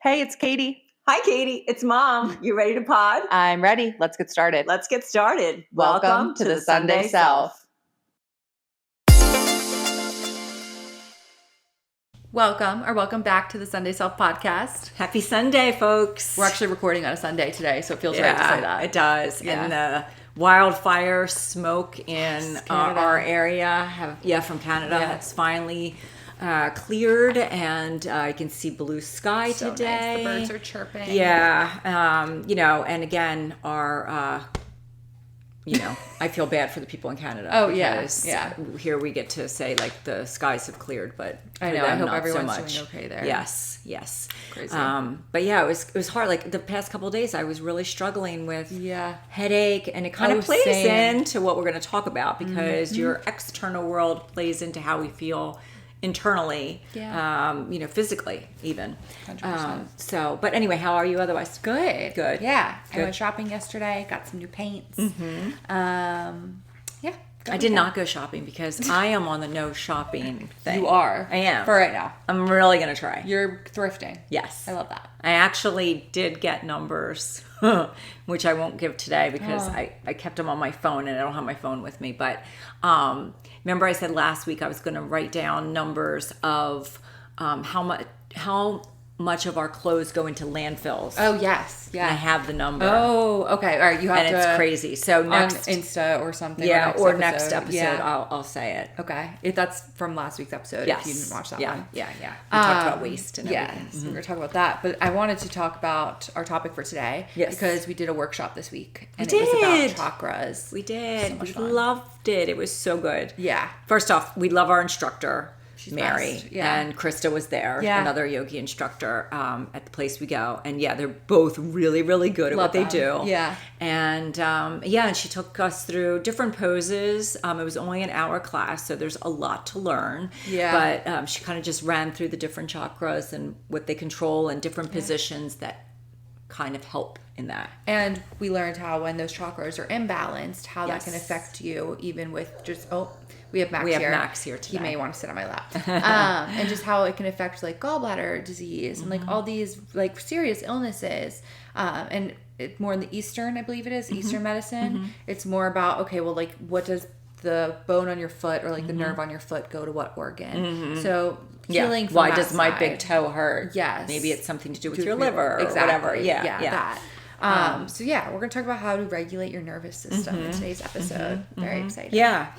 Hey, it's Katie. Hi, Katie. It's Mom. You ready to pod? I'm ready. Let's get started. Let's get started. Welcome to the Sunday Self. Welcome back to the Sunday Self podcast. Happy Sunday, folks. We're actually recording on a Sunday today, so it feels right to say that. It does. Yeah. And the wildfire smoke in our area, from Canada, has finally cleared, and I can see blue sky So today. nice. The birds are chirping. Yeah. And again, our... I feel bad for the people in Canada. Oh, because yeah. Here we get to say, like, the skies have cleared, but I know. I hope everyone's doing okay there. Yes. Crazy. But yeah, it was hard. Like, the past couple of days, I was really struggling with headache, and it kind of plays into what we're going to talk about, because your external world plays into how we feel internally, physically even. 100%. But anyway, how are you otherwise? Good. Yeah. Good. I went shopping yesterday, got some new paints. I did not go shopping because I am on the no shopping thing. You are. I am. For right now. I'm really going to try. You're thrifting. Yes. I love that. I actually did get numbers, which I won't give today because I kept them on my phone and I don't have my phone with me. But remember I said last week I was going to write down numbers of how much of our clothes go into landfills. Oh, yes. Yeah. And I have the number. Oh, okay. All right. You have and it's crazy. So next on Insta or something. or next episode I'll say it. Okay. That's from last week's episode. Yes. If you didn't watch that one. Yeah. We talked about waste and everything. Yes. We're going to talk about that. But I wanted to talk about our topic for today. Yes. Because we did a workshop this week. And it was about chakras. We did. So much we fun. loved it. It was so good. Yeah. First off, we love our instructor. She's Mary. best. Yeah. And Krista was there, another yogi instructor at the place we go. And they're both really, really good at what they do. Yeah. And and she took us through different poses. It was only an hour class, so there's a lot to learn. Yeah. But she kind of just ran through the different chakras and what they control and different positions that kind of help in that. And we learned how when those chakras are imbalanced, how that can affect you, even with just we have Max here today. He may want to sit on my lap. And just how it can affect like gallbladder disease and like all these like serious illnesses. And it's more in the Eastern, I believe it is, Eastern medicine. It's more about, what does the bone on your foot or like the nerve on your foot go to what organ? So healing from why that does my side. big toe hurt? Yes. Maybe it's something to do with your liver or whatever. That. We're going to talk about how to regulate your nervous system in today's episode. Very exciting. Yeah.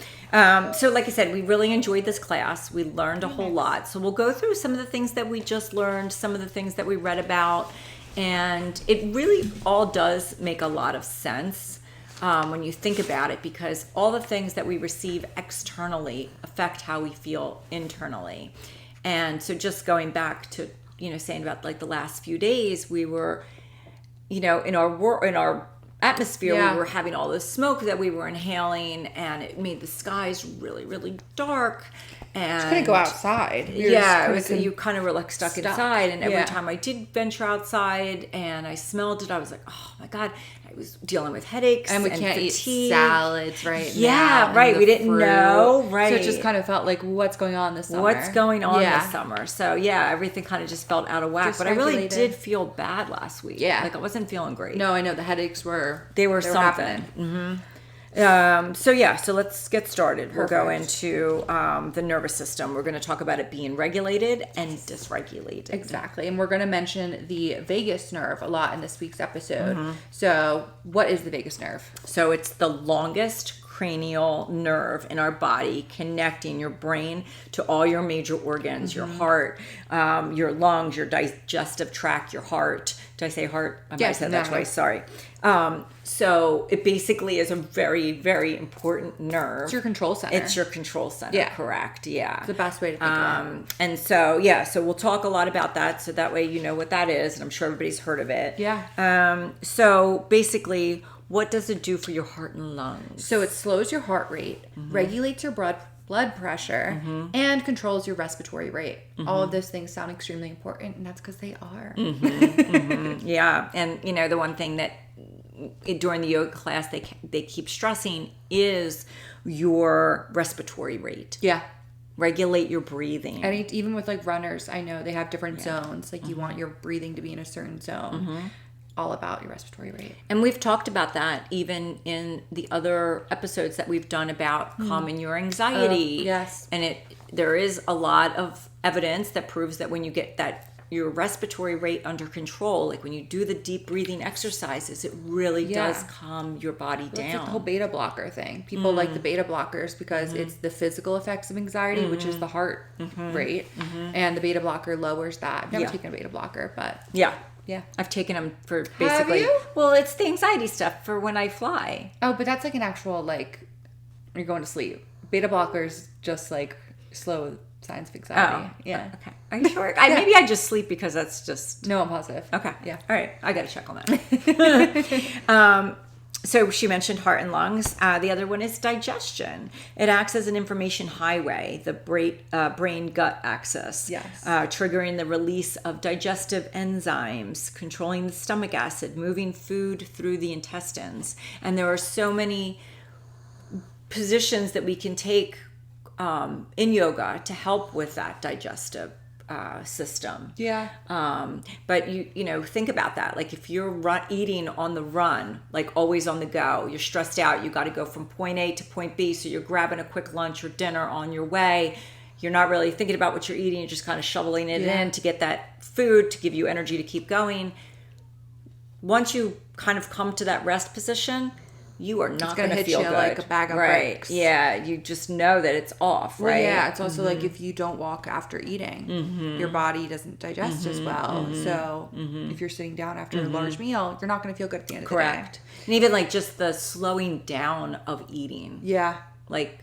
So like I said, we really enjoyed this class. We learned a whole lot. So we'll go through some of the things that we just learned, some of the things that we read about, and it really all does make a lot of sense when you think about it, because all the things that we receive externally affect how we feel internally. And so just going back to, saying about like the last few days, we were in our atmosphere, we were having all this smoke that we were inhaling, and it made the skies really, really dark. And you couldn't go outside. You kind of were like stuck inside. And every time I did venture outside and I smelled it, I was like, oh my God. I was dealing with headaches and we can't eat salads now. Yeah, right. We didn't know. Right. So it just kind of felt like, what's going on this summer? This summer? So everything kind of just felt out of whack. But I really did feel bad last week. Yeah. Like I wasn't feeling great. No, I know the headaches were something. Happening. So let's get started. We'll go into the nervous system. We're going to talk about it being regulated and dysregulated. Exactly. And we're going to mention the vagus nerve a lot in this week's episode. So what is the vagus nerve? So it's the longest cranial nerve in our body, connecting your brain to all your major organs, your heart, your lungs, your digestive tract, your heart. Did I say heart? I might have said that twice. Sorry. So it basically is a very, very important nerve. It's your control center. Yeah. Correct. Yeah. It's the best way to think about it. And so, so we'll talk a lot about that. So that way you know what that is. And I'm sure everybody's heard of it. Yeah. So basically, what does it do for your heart and lungs? So it slows your heart rate, regulates your blood pressure, and controls your respiratory rate. All of those things sound extremely important, and that's because they are. Yeah. And, the one thing that during the yoga class they keep stressing is your respiratory rate. Yeah. Regulate your breathing. And even with like runners, I know they have different zones. Like you want your breathing to be in a certain zone. All about your respiratory rate. And we've talked about that even in the other episodes that we've done about calming your anxiety. Yes. And there is a lot of evidence that proves that when you get your respiratory rate under control, like when you do the deep breathing exercises, it really does calm your body down. It's like the whole beta blocker thing. People like the beta blockers because it's the physical effects of anxiety, which is the heart rate, and the beta blocker lowers that. I've never taken a beta blocker, but yeah, I've taken them for basically. Have you? Well, it's the anxiety stuff for when I fly. Oh, but that's like an actual like you're going to sleep. Beta blockers just like slow signs of anxiety. Yeah. Okay. Are you sure? Maybe I just sleep because that's just. No, I'm positive. Okay. Yeah. All right. I got to check on that. So she mentioned heart and lungs. The other one is digestion. It acts as an information highway, the brain-gut axis. Yes. Triggering the release of digestive enzymes, controlling the stomach acid, moving food through the intestines. And there are so many positions that we can take in yoga to help with that digestive system. Yeah. But you know, think about that. Like if you're eating on the run, like always on the go, you're stressed out, you got to go from point A to point B. So you're grabbing a quick lunch or dinner on your way. You're not really thinking about what you're eating. You're just kind of shoveling it in to get that food to give you energy to keep going. Once you kind of come to that rest position, you are not going to feel good. Like a bag of bricks. Yeah, you just know that it's off, right? Well, yeah, it's also like if you don't walk after eating, your body doesn't digest as well. So if you're sitting down after a large meal, you're not going to feel good at the end of the day. Correct. And even like just the slowing down of eating. Yeah. Like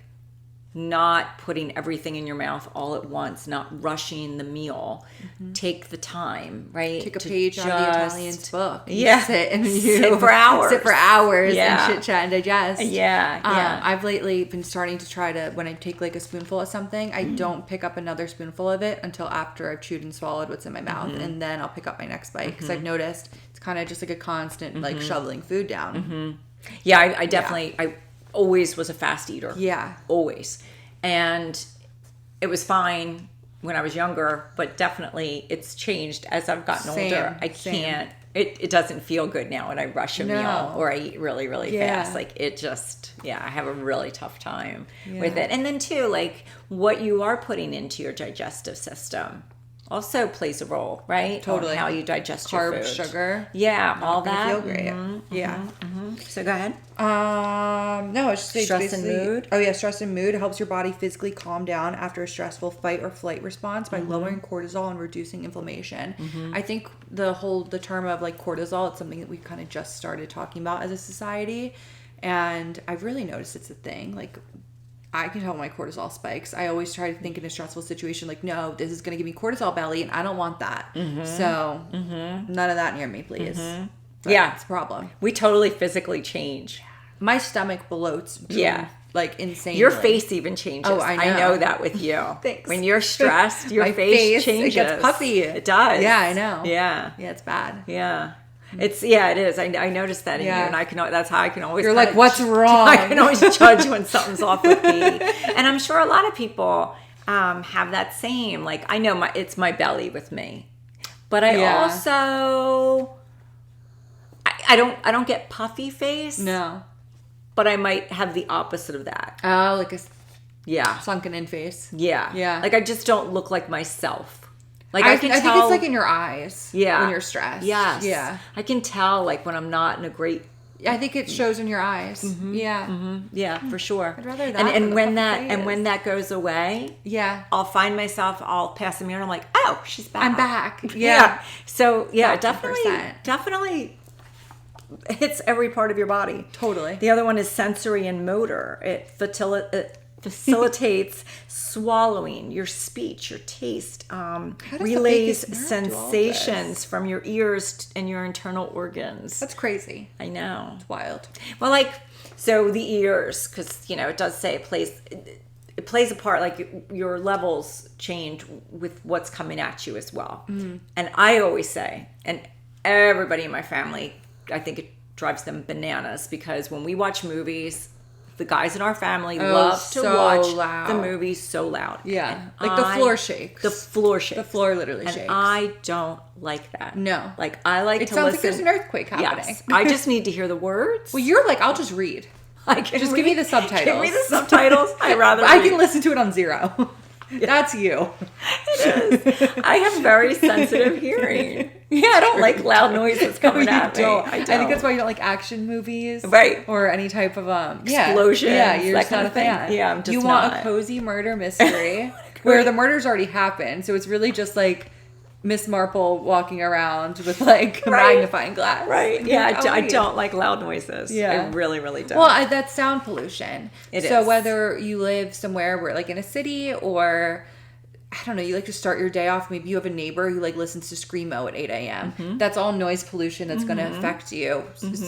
not putting everything in your mouth all at once, not rushing the meal. Take the time, right? Take a page out of the Italian's book. Sit and sit for hours. Sit for hours and chit chat and digest. Yeah. I've lately been starting to try to, when I take like a spoonful of something, I don't pick up another spoonful of it until after I've chewed and swallowed what's in my mouth. And then I'll pick up my next bite because I've noticed it's kind of just like a constant like shoveling food down. Yeah, I definitely, I always was a fast eater. Yeah. Always. And it was fine when I was younger, but definitely it's changed as I've gotten older. I can't, it doesn't feel good now when I rush a meal or I eat really, really fast. Like it just, I have a really tough time with it. And then too, like what you are putting into your digestive system also plays a role, right? Totally. On how you digest Carbs, your food. Sugar. Yeah, all that. Feel great. So go ahead. No, it's just stress and mood. Oh yeah, stress and mood helps your body physically calm down after a stressful fight or flight response by lowering cortisol and reducing inflammation. I think the term of like cortisol, it's something that we've kind of just started talking about as a society, and I've really noticed it's a thing. Like I can tell my cortisol spikes. I always try to think in a stressful situation like, no, this is going to give me cortisol belly, and I don't want that. So none of that near me, please. Yeah, it's a problem. We totally physically change. My stomach bloats. Like insanely. Your face even changes. Oh, I know. I know that with you. Thanks. When you're stressed, your face changes. It gets puffy. It does. Yeah, I know. Yeah. Yeah, it's bad. Yeah. It is. I noticed that in you, and that's how I can always. You're like, what's wrong? I can always judge when something's off with me, and I'm sure a lot of people have that same. Like I know it's my belly with me, but I also I don't get puffy face. No, but I might have the opposite of that. Oh, like a sunken in face. Yeah. Like I just don't look like myself. Like I can think tell, it's like in your eyes. Yeah. When you're stressed. Yes. Yeah. I can tell like when I'm not in a great. I think it shows in your eyes. Yeah. Yeah, for sure. I'd rather that. And when that goes away, I'll find myself. I'll pass a mirror and I'm like, oh, she's back. I'm back. Yeah. So yeah, 100%. definitely hits every part of your body. Totally. The other one is sensory and motor. It facilitates swallowing, your speech, your taste, relays sensations from your ears and your internal organs. That's crazy. I know. It's wild. Well, so the ears, because, it does say it plays a part, like your levels change with what's coming at you as well. And I always say, and everybody in my family, I think it drives them bananas, because when we watch movies, the guys in our family love to watch the movies so loud. Yeah. Like the floor shakes. The floor shakes. The floor literally shakes. And I don't like that. No. Like I like to listen. It sounds like there's an earthquake happening. Yes. I just need to hear the words. Well, you're like, I'll just read. Just give me the subtitles. Give me the subtitles. I can listen to it on 0. That's you. It is. I have very sensitive hearing. Yeah, I don't like loud noises coming at me. I think that's why you don't like action movies. Right. Or any type of explosion. Yeah, you're just not a fan. Yeah, I'm just You want a cozy murder mystery where the murder's already happened. So it's really just like Miss Marple walking around with like a magnifying glass. Right. Yeah, I don't like loud noises. Yeah. I really, really don't. Well, that's sound pollution. It is. So whether you live somewhere where like in a city or I don't know, you like to start your day off, maybe you have a neighbor who like listens to Screamo at 8 a.m. Mm-hmm. That's all noise pollution that's going to affect you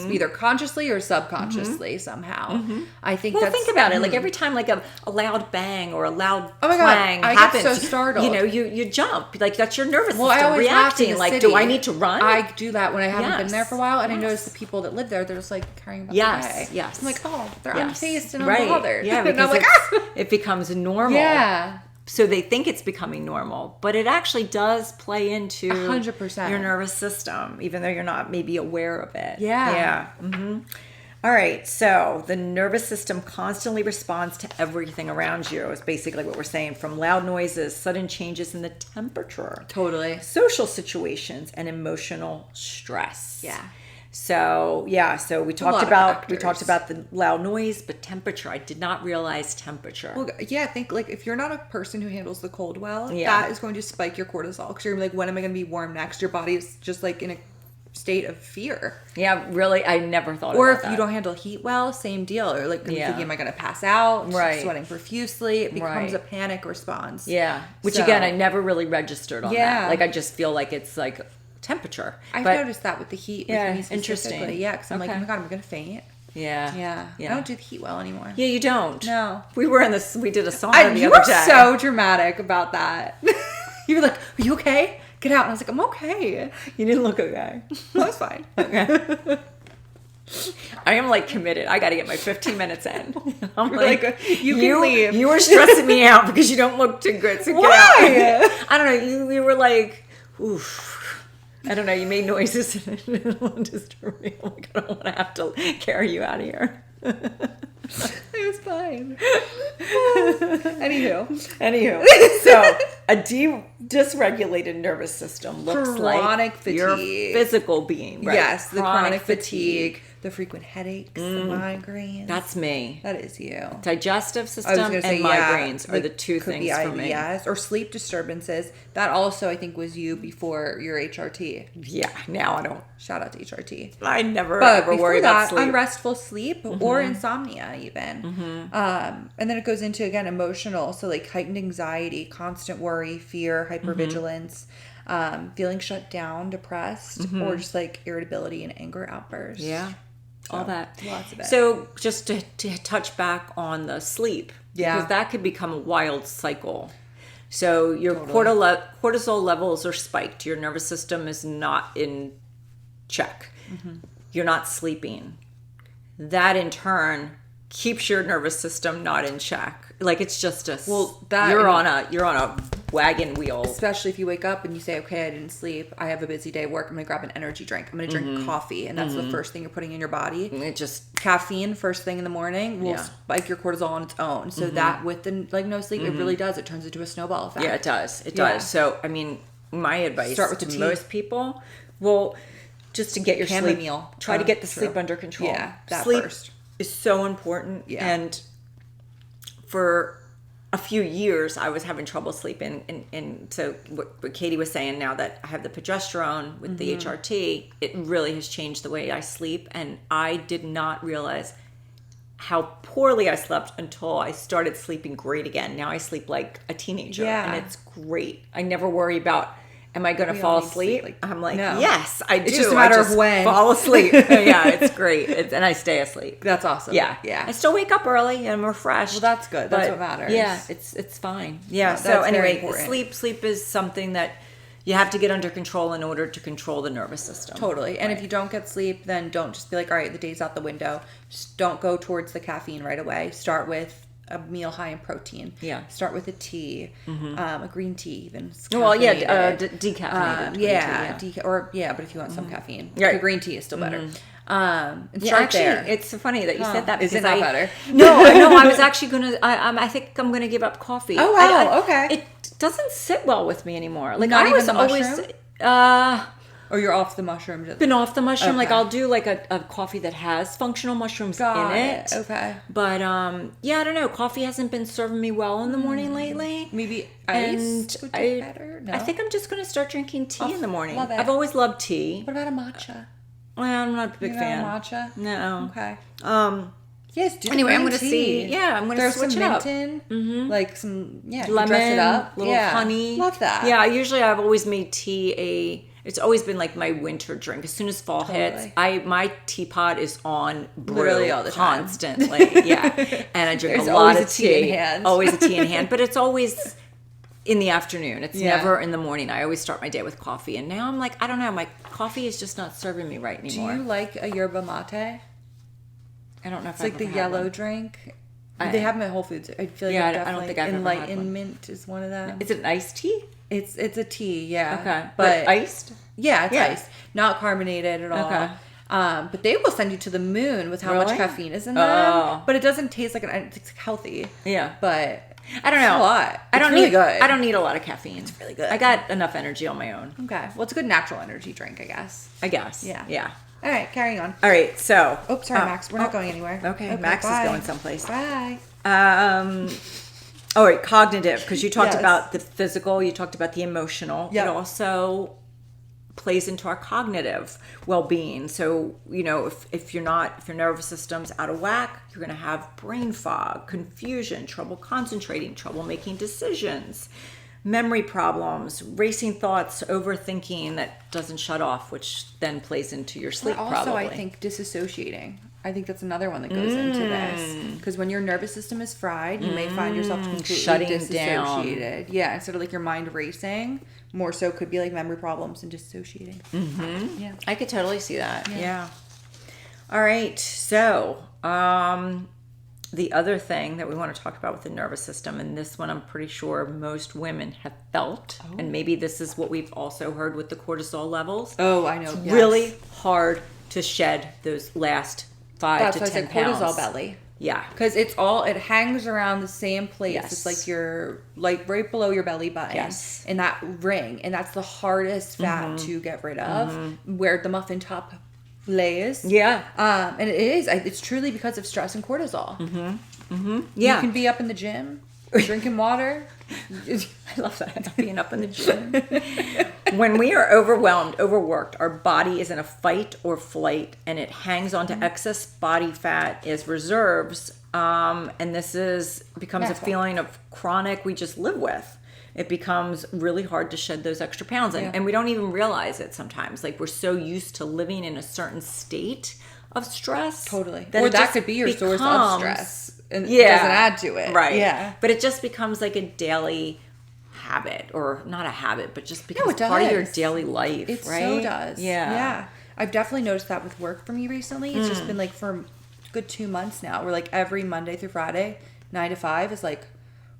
either consciously or subconsciously somehow. Mm-hmm. I think think about it. Like every time like a loud bang or a loud clang happens, I get so startled. You know, you jump. Like that's your nervous system reacting. Like, do I need to run? I do that when I haven't been there for a while. And I notice the people that live there, they're just like carrying about their day. Yes. I'm like, oh, they're unfazed and unbothered. Yeah, because I'm like, it becomes normal. Yeah. So they think it's becoming normal, but it actually does play into 100% your nervous system, even though you're not maybe aware of it. Yeah. Yeah. Mm-hmm. All right. So the nervous system constantly responds to everything around you is basically what we're saying, from loud noises, sudden changes in the temperature. Totally. Social situations and emotional stress. Yeah. So we talked about the loud noise, but temperature. I did not realize temperature. Well, yeah, I think like if you're not a person who handles the cold well, that is going to spike your cortisol because you're like, when am I going to be warm next? Your body is just like in a state of fear. Yeah, really, I never thought. Or about if that. you don't handle heat well, same deal. Or like, thinking, am I going to pass out? Right, sweating profusely. It becomes a panic response. Yeah, which again, I never really registered on that. Like, I just feel like it's like temperature. I've noticed that with the heat. Yeah, with me interesting. Yeah, because I'm like, oh my god, I'm gonna faint. Yeah. I don't do the heat well anymore. Yeah, you don't. No. We were in this. We did a sauna the other day. You were so dramatic about that. You were like, "Are you okay? Get out." And I was like, "I'm okay." You didn't look okay. I was fine. Okay. I am like committed. I got to get my 15 minutes in. I'm like you can leave. You were stressing me out because you don't look too good. So Why? Get out. I don't know. You were like, oof. I don't know. You made noises and it disturbed me. I'm like, I don't want to have to carry you out of here. It was fine. Anywho. So a dysregulated nervous system looks chronic like fatigue. Your physical being. Right? Yes, the chronic fatigue. The frequent headaches, the migraines. That's me. That is you. Digestive system and migraines are the two things for me. Yes, or sleep disturbances. That also, I think, was you before your HRT. Yeah, now I don't. Shout out to HRT. I never ever worry about sleep. Unrestful sleep or insomnia even. And then it goes into, again, emotional. So like heightened anxiety, constant worry, fear, hypervigilance. Feeling shut down, depressed, or just like irritability and anger outbursts. Yeah. So, all that. Lots of it. So just to touch back on the sleep, because that could become a wild cycle. So your cortisol levels are spiked. Your nervous system is not in check. You're not sleeping. That in turn keeps your nervous system not in check. Like it's just you're on a wagon wheel. Especially if you wake up and you say, okay, I didn't sleep. I have a busy day at work. I'm going to grab an energy drink. I'm going to drink coffee. And that's the first thing you're putting in your body. It just caffeine first thing in the morning will spike your cortisol on its own. So that with the no sleep, it really does. It turns into a snowball effect. Yeah, it does. It does. So, I mean, my advice to most people, just to get your chamomile. Sleep, try to get the sleep under control. Yeah, that sleep first is so important. Yeah. And for a few years, I was having trouble sleeping. And so what Katie was saying, now that I have the progesterone with the HRT, it really has changed the way I sleep. And I did not realize how poorly I slept until I started sleeping great again. Now I sleep like a teenager. And it's great. I never worry about, am I going to fall asleep? I'm like, no. Yes, I do. It's just a matter of when. Fall asleep. Yeah, it's great. And I stay asleep. That's awesome. Yeah. I still wake up early and I'm refreshed. Well, that's good. That's what matters. Yeah, it's fine. Yeah. So anyway, sleep is something that You have to get under control in order to control the nervous system. Totally. And if you don't get sleep, then don't just be like, all right, the day's out the window. Just don't go towards the caffeine right away. Start with a meal high in protein. Yeah. Start with a tea, a green tea even. Well, decaffeinated. But if you want some caffeine, right. The green tea is still better. And start there. It's funny that you said that. Is it not better? No, I was actually gonna. I think I'm gonna give up coffee. Oh wow, okay. It doesn't sit well with me anymore. Like not I was always. Or you're off the mushroom. Been off the mushroom. Okay. Like I'll do like a coffee that has functional mushrooms in it. Okay. But I don't know. Coffee hasn't been serving me well in the morning lately. Maybe ice would be better. No? I think I'm just gonna start drinking tea in the morning. Love it. I've always loved tea. What about a matcha? Well, I'm not a big fan. Not a matcha? No. Okay. Yes. Anyway, I'm going to see. Yeah, I'm going to switch it up. Throw some mint in, like some lemon, dress it up, little honey. Love that. Yeah, usually I've always made tea it's always been like my winter drink. As soon as fall hits, my teapot is on brew all the time. Constantly. Yeah, and I drink a lot of tea. In hand. Always a tea in hand, but it's always in the afternoon. It's never in the morning. I always start my day with coffee, and now I'm like, I don't know, my coffee is just not serving me right anymore. Do you like a yerba mate? I don't know if it's like the yellow drink. They have them at Whole Foods. I feel like I don't think I've ever had one. Enlightenment is one of them. Is it an iced tea? It's a tea, yeah. Okay, but iced? Yeah, it's iced, not carbonated at all. Okay. But they will send you to the moon with how much caffeine is in them. But it doesn't taste like it's healthy. Yeah, but I don't know. It's a lot. It's really good. I don't need a lot of caffeine. It's really good. I got enough energy on my own. Okay, well, it's a good natural energy drink, I guess. Yeah. All right, carrying on. All right, so. Oh, sorry, Max. We're not going anywhere. Okay, Max is going someplace. Bye. All right, cognitive, because you talked about the physical, you talked about the emotional. Yep. It also plays into our cognitive well-being. So, if your nervous system's out of whack, you're going to have brain fog, confusion, trouble concentrating, trouble making decisions, memory problems, racing thoughts, overthinking that doesn't shut off, which then plays into your sleep also, probably. I think disassociating. I think that's another one that goes into this. Because when your nervous system is fried, you may find yourself completely shutting disassociated. down. Yeah, instead of like your mind racing, more so could be like memory problems and dissociating. Mm-hmm. Yeah, I could totally see that. Yeah. All right. So, the other thing that we want to talk about with the nervous system, and this one I'm pretty sure most women have felt, and maybe this is what we've also heard with the cortisol levels. Oh, I know. It's really hard to shed those last 5 to 10 pounds. Cortisol belly. Yeah. Because it hangs around the same place. Yes. It's like right below your belly button. Yes. In that ring. And that's the hardest fat to get rid of. Where the muffin top lays. Yeah. And it's truly because of stress and cortisol. Yeah. You can be up in the gym, drinking water. I love that. Being up in the gym. When we are overwhelmed, overworked, our body is in a fight or flight, and it hangs onto excess body fat as reserves. And this becomes a feeling of chronic we just live with. It becomes really hard to shed those extra pounds. And we don't even realize it sometimes. Like, we're so used to living in a certain state of stress. Totally. Or that could be your source of stress. And it doesn't add to it. Right. Yeah. But it just becomes like a daily habit, or not a habit, but just becomes it does. part of your daily life. It right? so does. Yeah. I've definitely noticed that with work for me recently. It's just been like for a good 2 months now, where like every Monday through Friday, 9 to 5 is like,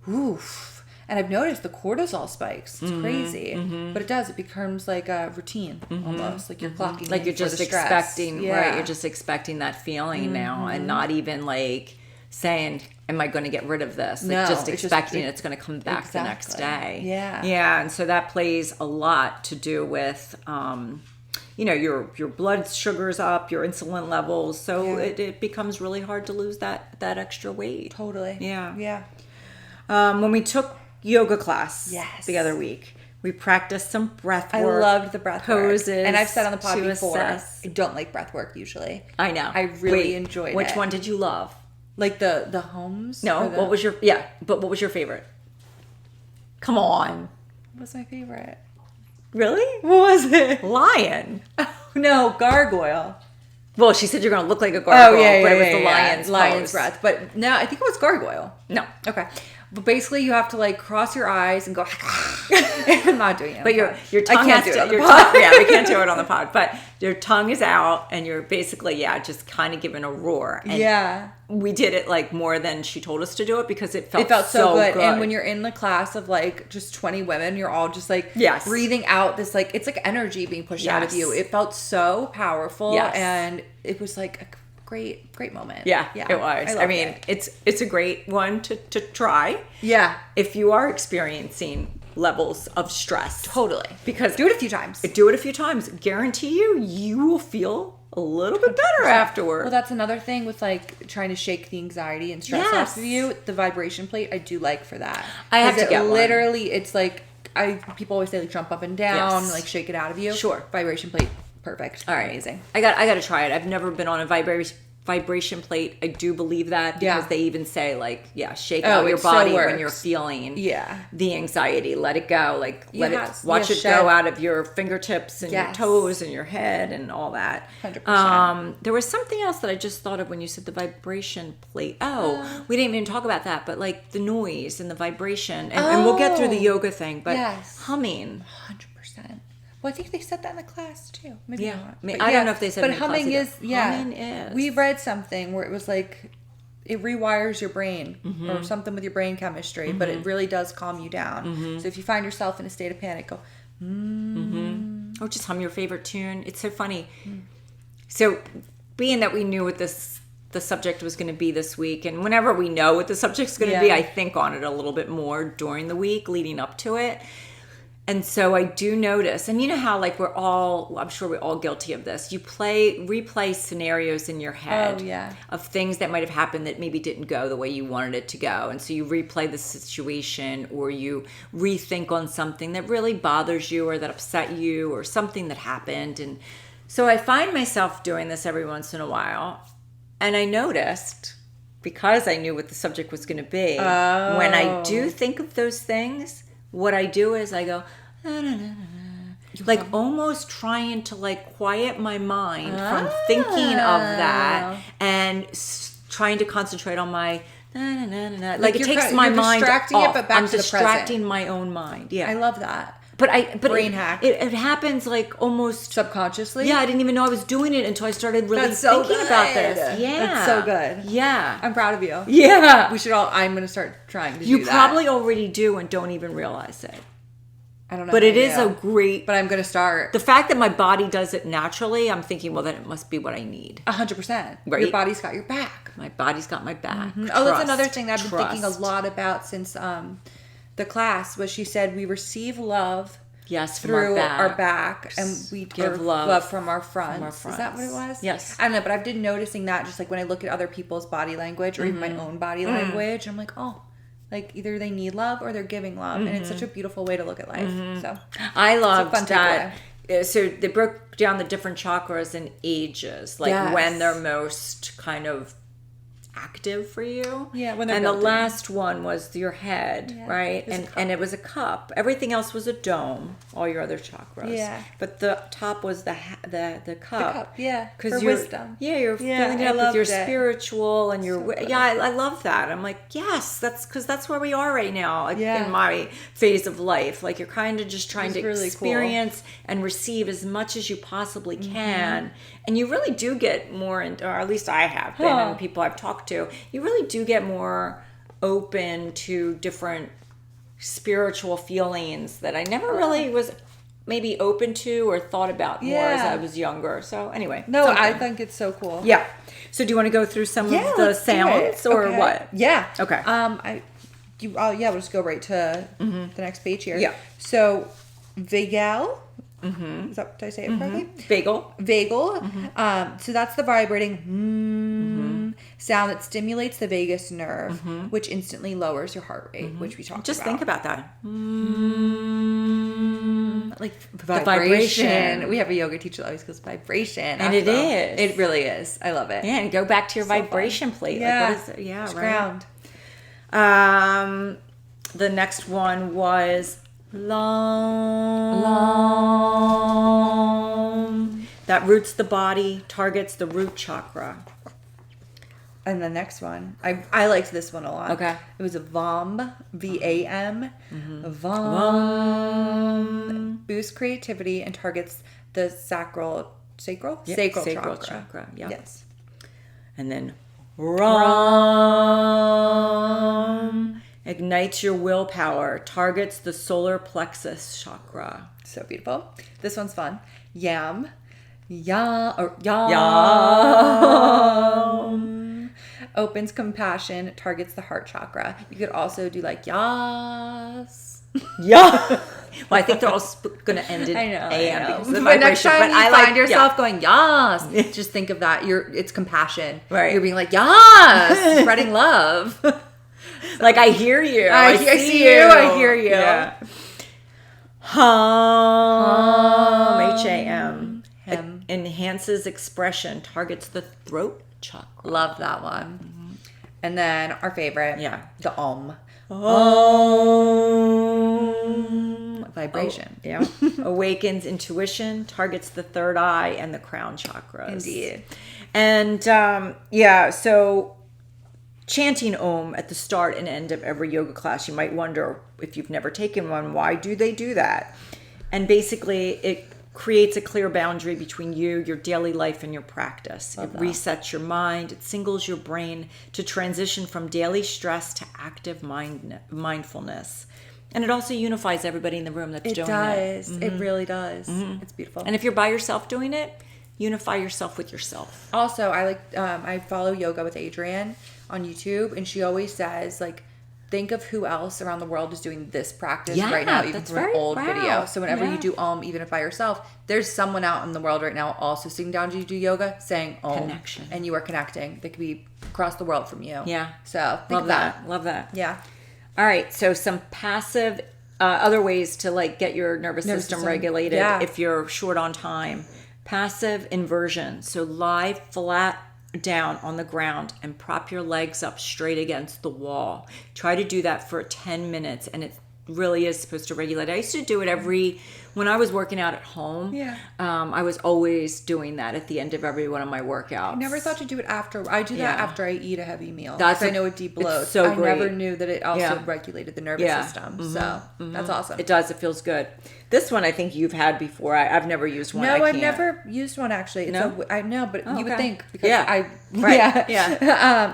oof. And I've noticed the cortisol spikes. It's crazy. But it does. It becomes like a routine almost. Like you're clocking like in you're just for the stress. expecting, right? You're just expecting that feeling now, and not even like saying, am I going to get rid of this? Like just expecting it's going to come back the next day. Yeah. And so that plays a lot to do with, your blood sugar's up, your insulin levels. So it becomes really hard to lose that extra weight. Totally. Yeah. When we took yoga class the other week, we practiced some breath work. I loved the breath poses work. And I've said on the pod before, assess. I don't like breath work usually. I know. I really enjoyed it. Which one did you love? Like the homes? No, what was your favorite? Come on. What was my favorite? Really? What was it? Lion. No, gargoyle. Well, she said you're going to look like a gargoyle, but it was the lion's breath. But no, I think it was gargoyle. No. Okay. But basically, you have to like cross your eyes and go. I'm not doing it. But your tongue has to. We can't do it on the pod. But your tongue is out, and you're basically just kind of giving a roar. And we did it like more than she told us to do it because it felt so good. And when you're in the class of like just 20 women, you're all just like breathing out this like it's like energy being pushed out of you. It felt so powerful, and it was like a great moment. Yeah, it was. I mean, it's a great one to try. Yeah, if you are experiencing levels of stress, totally. Because do it a few times. Guarantee you will feel a little bit better afterward. Well, that's another thing with like trying to shake the anxiety and stress off of you. The vibration plate, I do like for that. I have to get literally, one. It's like people always say like jump up and down, like shake it out of you. Sure, vibration plate, perfect. All right, amazing. I got to try it. I've never been on a vibration plate. I do believe that because they even say like shake out your body when you're feeling the anxiety. Let it go. Like watch it go out of your fingertips and your toes and your head and all that. 100%. There was something else that I just thought of when you said the vibration plate. We didn't even talk about that, but like the noise and the vibration and we'll get through the yoga thing, but humming. 100%. Well, I think they said that in the class too. Maybe not. I don't know if they said. But humming is. Humming is. We read something where it was like it rewires your brain or something with your brain chemistry, but it really does calm you down. So if you find yourself in a state of panic, go. Or just hum your favorite tune. It's so funny. So, being that we knew what the subject was going to be this week, and whenever we know what the subject's going to be, I think on it a little bit more during the week leading up to it. And so I do notice, and you know how like I'm sure we're all guilty of this. You replay scenarios in your head of things that might have happened that maybe didn't go the way you wanted it to go. And so you replay the situation or you rethink on something that really bothers you or that upset you or something that happened. And so I find myself doing this every once in a while. And I noticed, because I knew what the subject was going to be, when I do think of those things, what I do is I go, like almost trying to like quiet my mind from thinking of that and trying to concentrate on my like it takes my mind distracting off. It, but back I'm to distracting the present. My own mind. Yeah, I love that. But brain hack. It happens like almost subconsciously. Yeah, I didn't even know I was doing it until I started really thinking about this. Yeah, that's so good. Yeah, I'm proud of you. Yeah, we should all. I'm going to start trying to do that. You probably already do and don't even realize it. I don't know. But it is a great. But I'm going to start. The fact that my body does it naturally, I'm thinking, well, then it must be what I need. 100%. Right? Your body's got your back. My body's got my back. Oh, that's another thing that I've been thinking a lot about since the class was she said we receive love. Yes, through our back, and we give love from our fronts. Is that what it was? Yes. I don't know, but I've been noticing that just like when I look at other people's body language or even my own body language, I'm like, oh, like either they need love or they're giving love, and it's such a beautiful way to look at life. So I love that. So they broke down the different chakras in ages, like when they're most kind of active for you. Yeah, when they're and the last one was your head, right? And it was a cup. Everything else was a dome. All your other chakras. Yeah. But the top was the cup. The cup, yeah. Because for wisdom. Yeah, you're filling it up with your spiritual and your. So I love that. I'm like, yes, that's where we are right now. Like, in my phase of life, like you're kind of just trying to really experience and receive as much as you possibly can, and you really do get more, or at least I have been, and people I've talked to, you really do get more open to different spiritual feelings that I never really was maybe open to or thought about more as I was younger. So anyway. No, I think it's so cool. Yeah. So do you want to go through some of the sounds or what? Yeah. Okay. We'll just go right to the next page here. Yeah. So, vagal. Is that, did I say it correctly? Vagal. So that's the vibrating sound that stimulates the vagus nerve, which instantly lowers your heart rate, which we talked about. Just think about that. Like vibration. We have a yoga teacher that always goes vibration. And it is. It really is. I love it. Yeah, and go back to your vibration plate. Yeah. Like, what is it? Yeah, it's right. Ground. The next one was long. That roots the body, targets the root chakra. And the next one, I liked this one a lot. Okay. It was a VAM, V-A-M. Mm-hmm. VAM. Boosts creativity and targets the sacral chakra. Yeah. Yes. And then RAM ignites your willpower, targets the solar plexus chakra. So beautiful. This one's fun. YAM. Opens compassion, targets the heart chakra. You could also do like yas. Yeah. Well, I think they're all going to end in AM. But next time you find yourself going yas, just think of that. It's compassion. Right. You're being like yas, spreading love. Like I hear you. I see you. I hear you. Yeah. Hum. H-A-M. Enhances expression, targets the throat chakra. Love that one. Mm-hmm. And then our favorite, the Om. Vibration. Yeah. Awakens intuition, targets the third eye and the crown chakras. Indeed. And so chanting Om at the start and end of every yoga class, you might wonder if you've never taken one, why do they do that? And basically it creates a clear boundary between you, your daily life, and your practice. It resets your mind. It singles your brain to transition from daily stress to active mindfulness. And it also unifies everybody in the room that's doing it. It does. Mm-hmm. It really does. Mm-hmm. It's beautiful. And if you're by yourself doing it, unify yourself with yourself. Also, I follow Yoga with Adrienne on YouTube, and she always says, like, think of who else around the world is doing this practice right now, even from an old video. So whenever you do Om, even if by yourself, there's someone out in the world right now also sitting down to do yoga saying Om. Connection. And you are connecting. They could be across the world from you. Yeah. So think Love of that. Love that. Yeah. All right. So some passive, other ways to like get your nervous system regulated if you're short on time. Passive inversion. So lie flat down on the ground and prop your legs up straight against the wall. Try to do that for 10 minutes and it really is supposed to regulate. I used to do it when I was working out at home. Yeah. I was always doing that at the end of every one of my workouts. I never thought to do it after. I do that after I eat a heavy meal. That's I know it debloats. So I great. never knew that it also regulated the nervous system. Mm-hmm. So that's awesome. It does. It feels good. This one I think you've had before. I've never used one. No, I've never used one actually. It's you would think because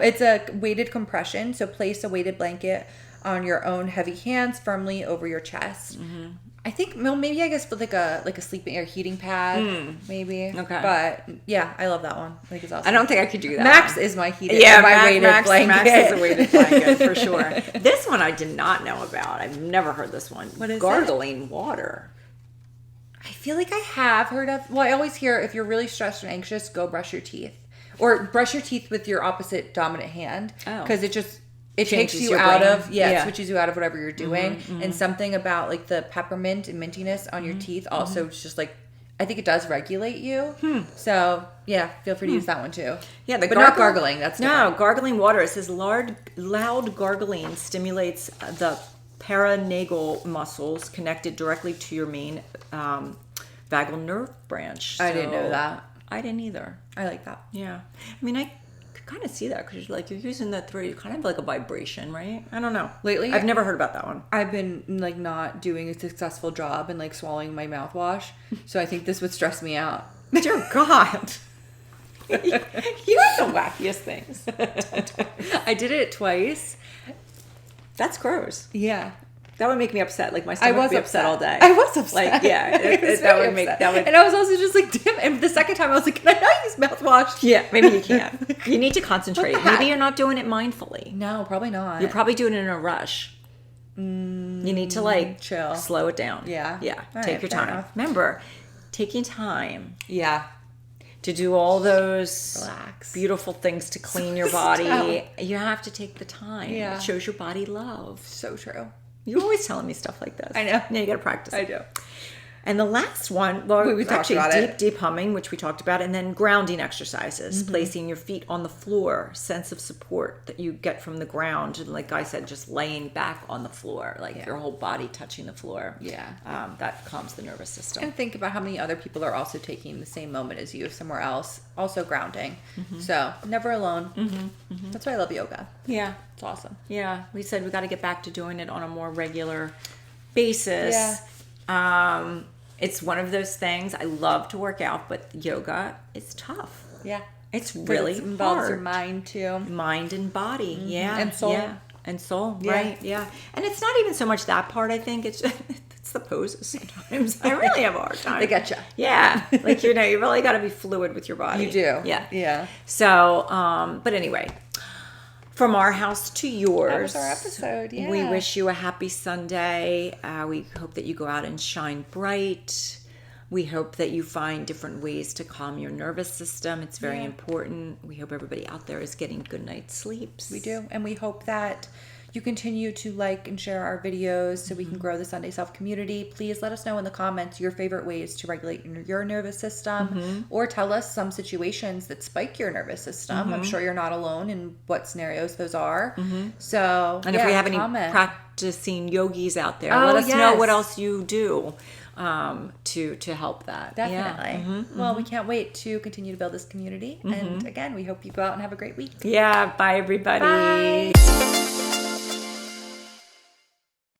it's a weighted compression. So place a weighted blanket on your own heavy hands firmly over your chest. Mm-hmm. I think maybe with like a sleeping or heating pad, maybe. Okay. But yeah, I love that one. I think it's awesome. I don't think I could do that. Max is my heated. Yeah, my weighted blanket. Max is a weighted blanket for sure. This one I did not know about. I've never heard this one. What is gargling water? I feel like I have heard of. Well, I always hear if you're really stressed or anxious, go brush your teeth, or brush your teeth with your opposite dominant hand because it takes you out of switches you out of whatever you're doing. Mm-hmm, mm-hmm. And something about like the peppermint and mintiness on your teeth also just like I think it does regulate you. So yeah, feel free to use that one too. Yeah, but not gargling. That's different. No, gargling water. It says loud gargling stimulates the paranasal muscles connected directly to your main vagal nerve branch. I didn't know that. I didn't either. I like that. Yeah, I mean I kind of see that because you're using that through kind of like a vibration, right? I don't know. Lately, I've never heard about that one. I've been like not doing a successful job and like swallowing my mouthwash, so I think this would stress me out. Dear God, you have the wackiest things. I did it twice. That's gross. Yeah. That would make me upset. Like my stomach would be upset all day. I was upset. Like that would make that would. And I was also just like, damn. And the second time I was like, can I not use mouthwash? Yeah, maybe you can't. You need to concentrate. Maybe you're not doing it mindfully. No, probably not. You're probably doing it in a rush. You need to like chill, slow it down. Yeah. Take your time. Enough. Remember, taking time. Yeah. To do all those beautiful things to clean your body, you have to take the time. Yeah. It shows your body love. So true. You're always telling me stuff like this. I know. Now you got to practice. I do. And the last one, well, we talked actually about deep humming, which we talked about, and then grounding exercises, Mm-hmm. placing your feet on the floor, sense of support that you get from the ground. And like I said, just laying back on the floor, like your whole body touching the floor. Yeah. That calms the nervous system. And think about how many other people are also taking the same moment as you somewhere else, also grounding. So never alone. That's why I love yoga. Yeah. It's awesome. Yeah. We said we got to get back to doing it on a more regular basis. Yeah. It's one of those things. I love to work out, but yoga is tough. Yeah. It's really it involves hard. your mind too. Mind and body. Yeah. And soul. Yeah. And soul. Yeah. Right. Yeah. And it's not even so much that part, I think. It's it's the poses sometimes. I really have a hard time. They get you. Yeah. Like, you really got to be fluid with your body. You do. Yeah. Yeah. So, but anyway, from our house to yours. That was our episode. Yeah. We wish you a happy Sunday. We hope that you go out and shine bright. We hope that you find different ways to calm your nervous system. It's very important. We hope everybody out there is getting good night's sleeps. We do. And we hope that you continue to like and share our videos so we can grow the Sunday Self community. Please let us know in the comments your favorite ways to regulate your nervous system, or tell us some situations that spike your nervous system. I'm sure you're not alone in what scenarios those are. So, and if we have any practicing yogis out there, Oh, let us know yes. what else you do to help that. Definitely. Well, we can't wait to continue to build this community. And again, we hope you go out and have a great week. Yeah. Bye, everybody. Bye.